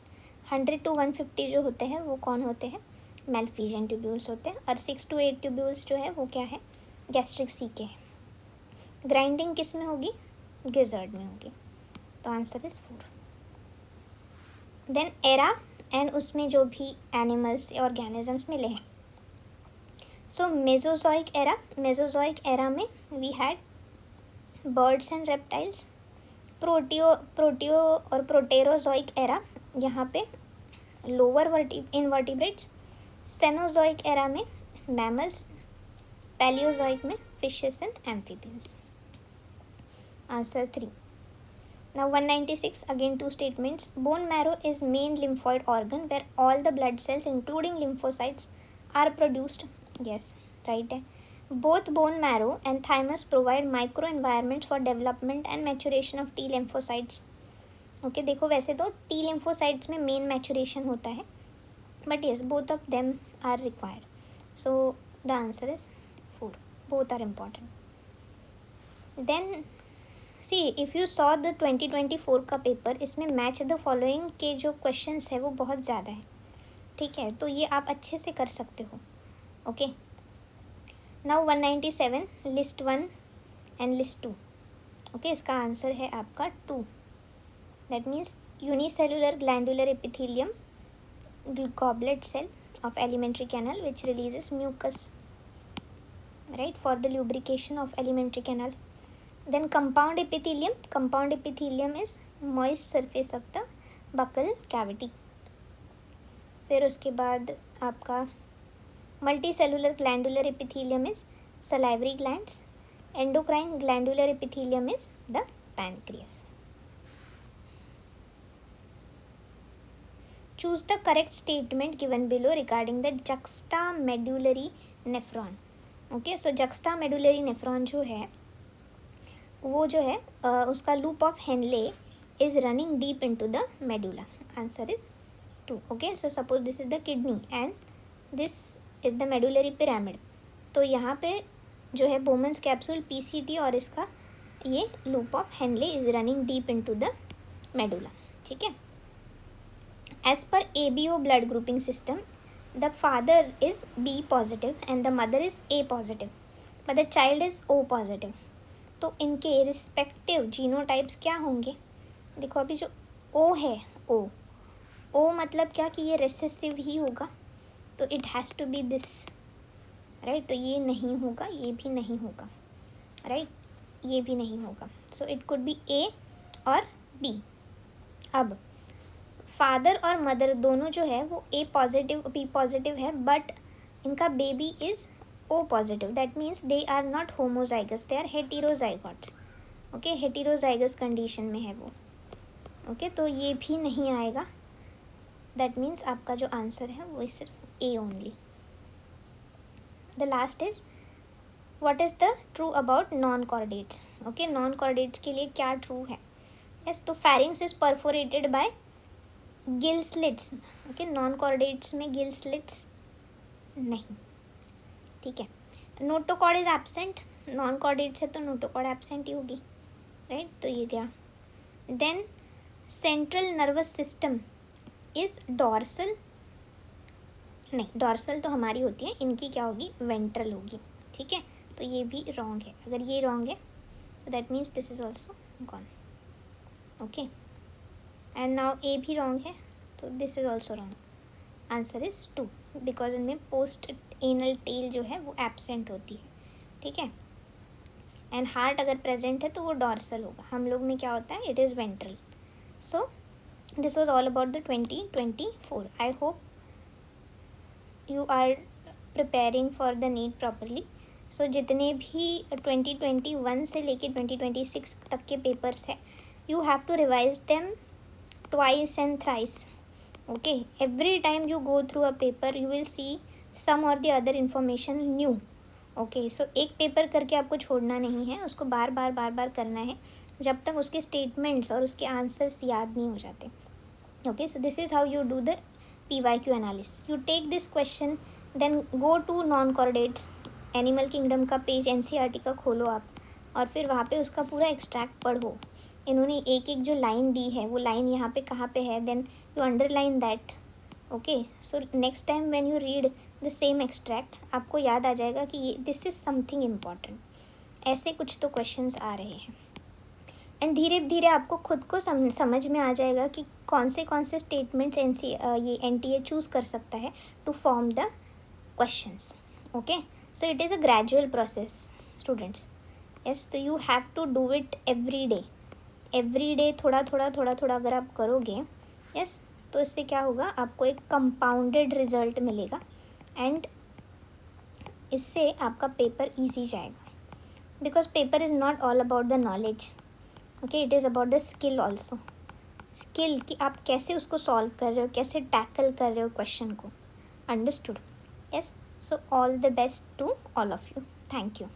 100 to 150 जो होते हैं वो कौन होते हैं? Malpighian tubules होते हैं. और 6 to 8 tubules जो है वो क्या है? Gastric C K. ग्राइंडिंग किस में होगी? गिजर्ड में होगी. तो answer is 4. Then era and उसमें जो भी एनिमल्स ऑर्गेनिजम्स मिले हैं. So Mesozoic era. Mesozoic era में we had birds and reptiles. Proteo और प्रोटेरोजोइक एरा, यहाँ पे लोअर इनवर्टिब्रेट्स. सेनोजोइक एरा में मैमल्स. पैलियोजोइक में fishes and amphibians. Answer 3. Now 196. Again 2 statements. Bone marrow is main lymphoid organ where all the blood cells including lymphocytes are produced. Yes, right है. Both bone marrow and thymus provide microenvironments for development and maturation of T lymphocytes. Okay, देखो वैसे तो T lymphocytes में main maturation होता है, but yes, both of them are required. So the answer is 4. Both are important. Then see, if you saw the 2024 का paper, इसमें match the following के जो क्वेश्चंस है वो बहुत ज़्यादा है. ठीक है, तो ये आप अच्छे से कर सकते हो. Okay. Now 197. List 1 and list 2. Okay, इसका आंसर है आपका 2. That means unicellular glandular epithelium goblet cell of alimentary canal which releases mucus, right, for the lubrication of alimentary canal. Then compound epithelium. Compound epithelium is moist surface of the buccal cavity. फिर उसके बाद आपका multicellular glandular epithelium is salivary glands. Endocrine glandular epithelium is the pancreas. Choose the correct statement given below regarding the juxtamedullary nephron. Okay, so juxtamedullary nephron जो है वो जो है उसका loop of Henle is running deep into the medulla. Answer is 2. Okay, so suppose this is the kidney and this is the medullary pyramid. तो यहाँ पे जो है Bowman's capsule PCT और इसका ये loop of Henle is running deep into the medulla. ठीक है. As per ABO blood grouping system, the father is B positive and the mother is A positive, but the child is O positive. तो इनके respective genotypes क्या होंगे? देखो अभी जो O है, O मतलब क्या कि ये रिसेसिव ही होगा, तो it has to be this, right. तो ये नहीं होगा, ये भी नहीं होगा, राइट, ये भी नहीं होगा. So it could be A और B. अब फादर और मदर दोनों जो है वो A पॉजिटिव B पॉजिटिव है, बट इनका baby is O positive. That means they are not homozygous, they are heterozygotes. Okay, heterozygous condition में है वो. ओके, तो ये भी नहीं आएगा. दैट मीन्स आपका जो आंसर है वो सिर्फ A only. The last is what is the true about non chordates. Okay, non chordates के लिए क्या ट्रू है? यस, तो pharynx is perforated bye gill slits. Okay, non chordates में गिल स्लिट्स नहीं. ठीक है. Notochord is absent. Non chordates है तो नोटोकॉर्ड एब्सेंट ही होगी, राइट. तो ये गया. Then central nervous system is dorsal नहीं, डॉर्सल तो हमारी होती है, इनकी क्या होगी, वेंट्रल होगी, ठीक है। तो ये भी रॉन्ग है। अगर ये रॉन्ग है that means this is also gone, okay. And now A भी रॉन्ग है, तो this is also wrong. Answer is 2 because इनमें पोस्ट एनल टेल जो है वो एब्सेंट होती है, ठीक है। एंड हार्ट अगर प्रेजेंट है तो वो डॉर्सल होगा, हम लोग में क्या होता है, it is ventral. So this was all about the 2024। I hope you are preparing for the NEET properly. So जितने भी 2021 से लेके 2026 तक के पेपर्स हैं, you have to revise them twice and thrice, okay. Every time you go through a paper you will see some or the other information new, okay. So एक paper करके आपको छोड़ना नहीं है, उसको बार बार करना है जब तक उसके स्टेटमेंट्स और उसके आंसर्स याद नहीं हो जाते, okay. So this is how you do the PYQ analysis. You take this question, then go to non chordates, animal kingdom का पेज NCERT का खोलो आप, और फिर वहाँ पे उसका पूरा एक्सट्रैक्ट पढ़ो। इन्होंने एक एक जो लाइन दी है वो लाइन यहाँ पे कहाँ पे है, then you underline that, okay. So next time when you read the same extract आपको याद आ जाएगा कि ये दिस इज़ समथिंग इम्पॉर्टेंट। ऐसे कुछ तो क्वेश्चंस आ रहे हैं, एंड धीरे धीरे आपको खुद को समझ में आ जाएगा कि कौन से स्टेटमेंट्स ये NTA चूज़ कर सकता है to form the questions, okay. So it is a gradual process students, yes. तो you have to do it every day थोड़ा थोड़ा अगर आप करोगे, यस, तो इससे क्या होगा, आपको एक कंपाउंडेड रिजल्ट मिलेगा, एंड इससे आपका पेपर इजी जाएगा। Because paper is not all about the knowledge, okay, it is about the skill also. Skill कि आप कैसे उसको सॉल्व कर रहे हो, कैसे टैकल कर रहे हो क्वेश्चन को, understood, yes. So all the best to all of you, thank you.